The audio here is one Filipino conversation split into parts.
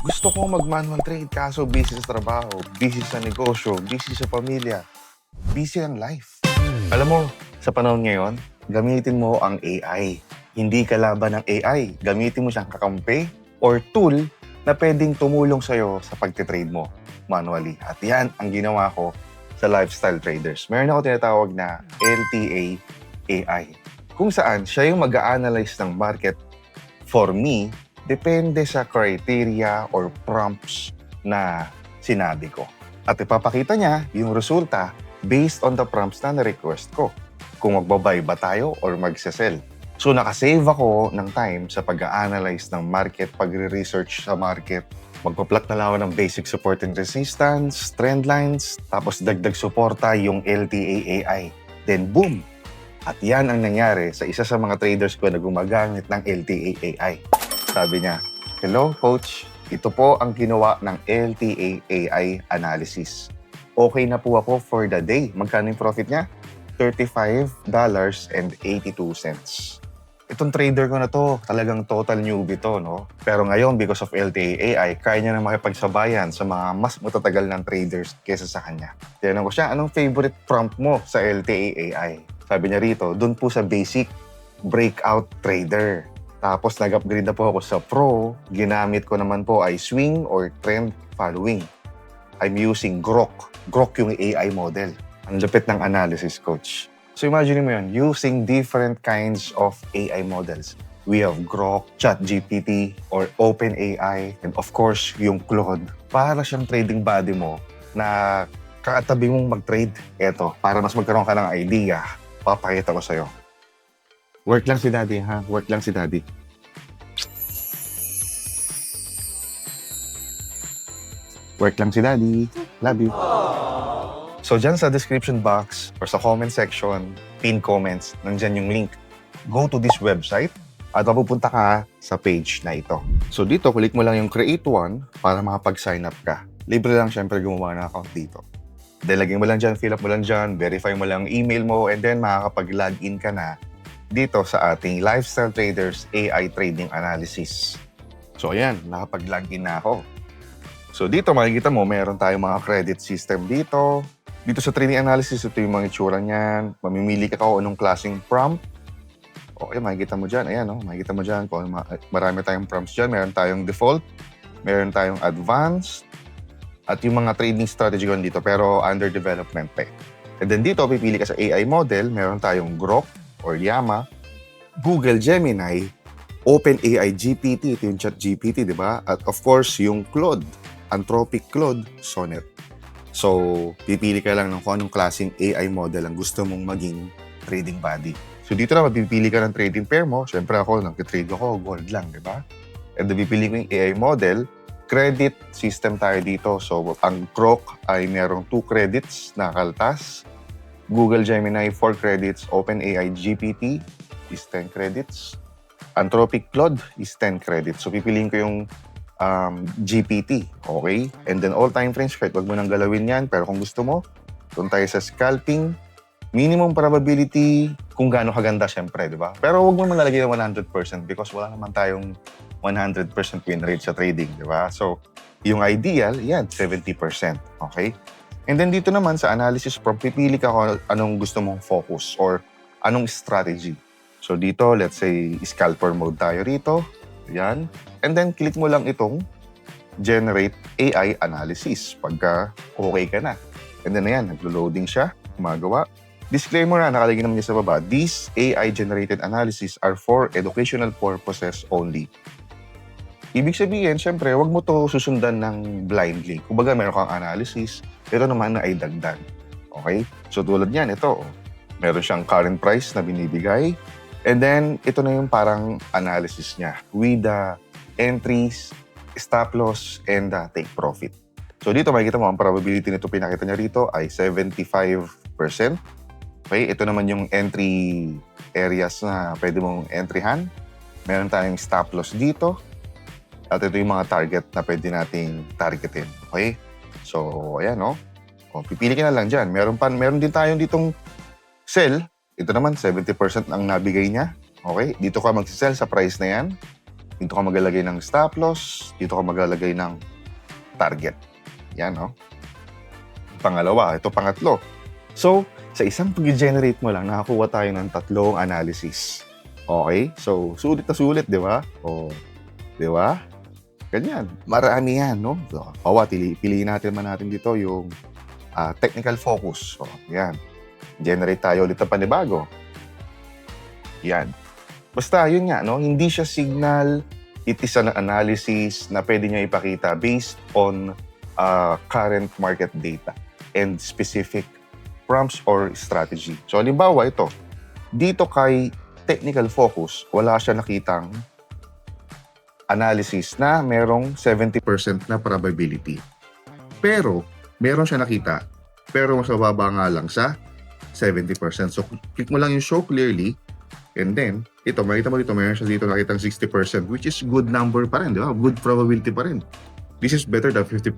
Gusto kong mag-manual trade kaso busy sa trabaho, busy sa negosyo, busy sa pamilya, busy ang life. Alam mo, sa panahon ngayon, gamitin mo ang AI. Hindi ka laban ng AI. Gamitin mo siyang kakampi or tool na pwedeng tumulong sa'yo sa pagtitrade mo manually. At yan ang ginawa ko sa lifestyle traders. Meron ako tinatawag na LTA AI. Kung saan siya yung mag-a-analyze ng market for me, depende sa criteria or prompts na sinabi ko. At ipapakita niya yung resulta based on the prompts na na-request ko. Kung magbabuy ba tayo or magse-sell. So nakasave ako ng time sa pag-a-analyze ng market, pagre-research sa market. Magpa-plot na lang ako ng basic support and resistance, trend lines, tapos dagdag suporta yung LTA AI. Then boom! At yan ang nangyari sa isa sa mga traders ko na gumagamit ng LTA AI. Sabi niya, "Hello, Coach. Ito po ang ginawa ng LTA AI analysis. Okay na po ako for the day." Magkano yung profit niya? $35.82. Itong trader ko na to, talagang total newbie to, no? Pero ngayon, because of LTA AI, kaya niya na makipagsabayan sa mga mas matatagal ng traders kesa sa kanya. Tinanong ko siya, anong favorite prompt mo sa LTA AI? Sabi niya rito, dun po sa basic breakout trader. Tapos nag-upgrade na po ako sa Pro. Ginamit ko naman po ay swing or trend following. I'm using Grok. Grok yung AI model. Ang lapit ng analysis, Coach. So imagine mo yun, using different kinds of AI models. We have Grok, ChatGPT, or OpenAI, and of course, yung Claude. Para siyang trading buddy mo na katabi mong mag-trade. Eto, para mas magkaroon ka ng idea, papakita ko sa'yo. Work lang si Daddy, ha? Work lang si Daddy. Work lang si Daddy. Love you. So, dyan sa description box or sa comment section, pin comments, nandyan yung link. Go to this website at mapupunta ka sa page na ito. So, dito, click mo lang yung create one para makapag-sign up ka. Libre lang syempre gumawa ng account dito. Then, lagyan mo lang dyan, fill up mo lang dyan, verify mo lang email mo, and then makakapag-login ka na dito sa ating Lifestyle Traders AI Trading Analysis. So ayan, nakapag-login na ako. So dito makikita mo, meron tayong mga credit system dito. Dito sa trading analysis, ito yung mga itsura niyan. Mamimili ka kung anong klaseng prompt. Okay, makikita mo dyan. Ayan, makikita mo dyan. Marami tayong prompts dyan. Meron tayong default, meron tayong advanced, at yung mga trading strategy ko dito, pero under development pa. And then dito, pipili ka sa AI model. Meron tayong Grok, or Llama, Google Gemini, OpenAI GPT, ito yung ChatGPT, di ba? At of course, yung Claude, Anthropic Claude, Sonnet. So, pipili ka lang ng kung anong klaseng AI model ang gusto mong maging trading buddy. So, dito na mapipili ka ng trading pair mo. Siyempre ako, nag-trade ako, gold lang, di ba? And then, pipili ko yung AI model. Credit system tayo dito. So, ang Grok ay merong 2 credits na kaltas. Google Gemini 4 credits, OpenAI GPT is 10 credits, Anthropic Claude is 10 credits. So pipiliin ko yung GPT, okay? And then all time frames, kahit wag mo nang galawin yan, pero kung gusto mo, doon tayo sa scalping, minimum probability, kung gaano kaganda syempre, di ba? Pero wag mo malalagay ng 100% because wala naman tayong 100% win rate sa trading, di ba? So yung ideal, yan, 70%, okay? And then dito naman sa analysis prompt, pipili ka kung anong gusto mong focus or anong strategy. So dito, let's say, scalper mode tayo rito. Yan. And then click mo lang itong generate AI analysis pagka okay ka na. And then ayan, naglo-loading siya, gumagawa. Disclaimer na, nakalagay naman niya sa baba, these AI-generated analysis are for educational purposes only. Ibig sabihin, syempre, wag mo to susundan ng blindly. Kumbaga, meron kang analysis, pero naman na ay dagdag. Okay? So, tulad niyan, ito. Meron siyang current price na binibigay. And then, ito na yung parang analysis niya with the entries, stop loss, and take profit. So, dito makikita mo, ang probability nito pinakita niya rito ay 75%. Okay? Ito naman yung entry areas na pwede mong entryhan. Meron tayong stop loss dito. At ito yung mga target na pwede nating targetin. Okay? So, ayan, no? O, pipili ka na lang dyan. Meron din tayong ditong sell. Ito naman, 70% ang nabigay niya. Okay? Dito ka mag-sell sa price na yan. Dito ka maglalagay ng stop loss, dito ka maglalagay ng target. Yan, no? Pangalawa, ito pangatlo. So, sa isang pag-generate mo lang, nakakuha tayo ng 3 analysis. Okay? So, sulit na sulit, di ba? O, di ba? Ganyan. Marami yan, no? So, piliin natin dito yung technical focus. So, yan. Generate tayo ulit ng panibago. Yan. Basta, yun nga, no? Hindi siya signal. It is an analysis na pwede nyo ipakita based on current market data and specific prompts or strategy. So, halimbawa ito. Dito kay technical focus, wala siya nakitang analysis na merong 70% na probability. Pero, meron siya nakita, pero mas mababa nga lang sa 70%. So, click mo lang yung show clearly, and then, ito, makita mo dito, meron siya dito nakitang 60%, which is good number pa rin, di ba? Good probability pa rin. This is better than 50%,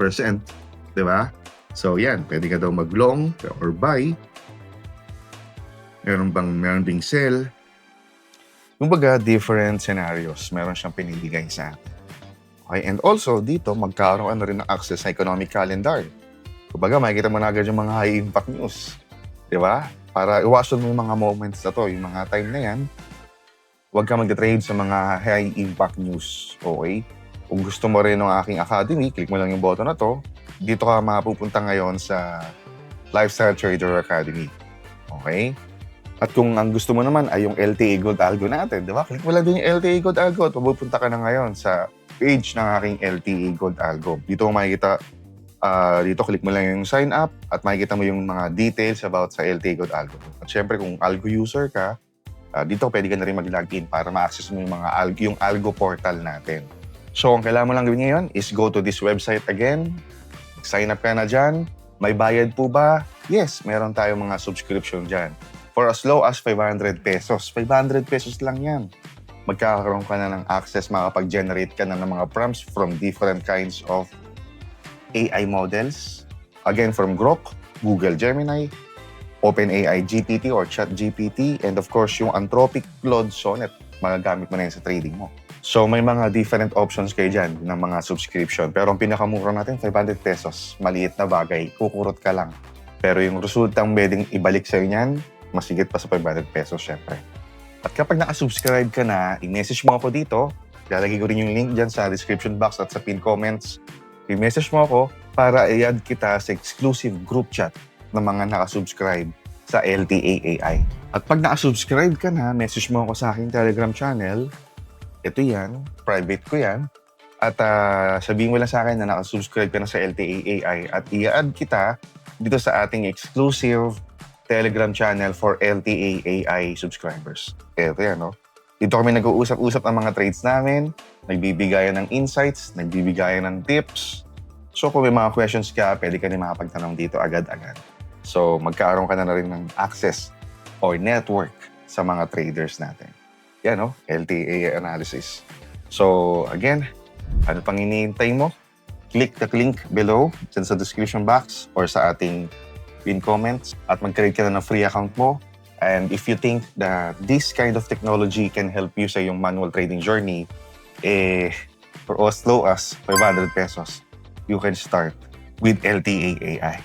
di ba? So, yan, pwede ka daw mag-long or buy. Meron ding sell. Kumbaga, different scenarios. Meron siyang pinibigay sa atin. Okay, and also, dito, magkaroon na rin ng access sa economic calendar. Kumbaga, makikita mo na agad yung mga high-impact news. Di ba? Para iwasan mo yung mga moments na to, yung mga time na yan, huwag ka mag-trade sa mga high-impact news. Okay? Kung gusto mo rin ng aking academy, click mo lang yung button na to. Dito ka mapupunta ngayon sa Lifestyle Trader Academy. Okay? At kung ang gusto mo naman ay yung LTA Gold Algo natin, di ba? Click mo lang din yung LTA Gold Algo at mapupunta ka na ngayon sa page ng aking LTA Gold Algo. Dito mo makikita, dito click mo lang yung sign up at makikita mo yung mga details about sa LTA Gold Algo. At syempre kung Algo user ka, dito pwede ka na rin mag-login para ma-access mo yung mga yung Algo portal natin. So, ang kailangan mo lang gawin ngayon is go to this website again. Sign up ka na dyan. May bayad po ba? Yes, meron tayong mga subscription dyan. For as low as 500 pesos. 500 pesos lang yan. Magkakaroon ka na ng access, makapag-generate ka na ng mga prompts from different kinds of AI models. Again, from Grok, Google Gemini, OpenAI GPT or ChatGPT, and of course, yung Anthropic Claude Sonnet, magagamit mo na yun sa trading mo. So, may mga different options kayo dyan ng mga subscription. Pero ang pinakamura natin, 500 pesos. Maliit na bagay, kukurot ka lang. Pero yung resultang pwedeng ibalik sa'yo niyan, masigit pa sa 500 pesos, syempre. At kapag naka-subscribe ka na, i-message mo ako dito. Lalagay ko rin yung link dyan sa description box at sa pin comments. I-message mo ako para i-add kita sa exclusive group chat ng mga naka-subscribe sa LTA AI. At pag naka-subscribe ka na, message mo ako sa aking Telegram channel. Ito yan, private ko yan. At sabihin mo lang sa akin na naka-subscribe ka na sa LTA AI at i-add kita dito sa ating exclusive Telegram channel for LTA AI subscribers. Ito yan, no? Dito kami nag-uusap-usap ng mga trades namin, nagbibigayan ng insights, nagbibigayan ng tips. So kung may mga questions ka, pwede ka rin makapagtanong dito agad-agad. So magkaroon ka na rin ng access or network sa mga traders natin. Yan, no? LTA analysis. So again, ano pang iniintay mo? Click the link below dyan sa description box or sa ating pin comments at mag-create ka na ng free account mo. And if you think that this kind of technology can help you sa yung manual trading journey, for as low as 500 pesos, you can start with LTA AI.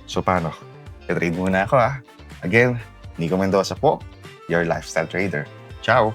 So paano? I-trade muna ako ha. Again, Nico Mendoza po, your lifestyle trader. Ciao!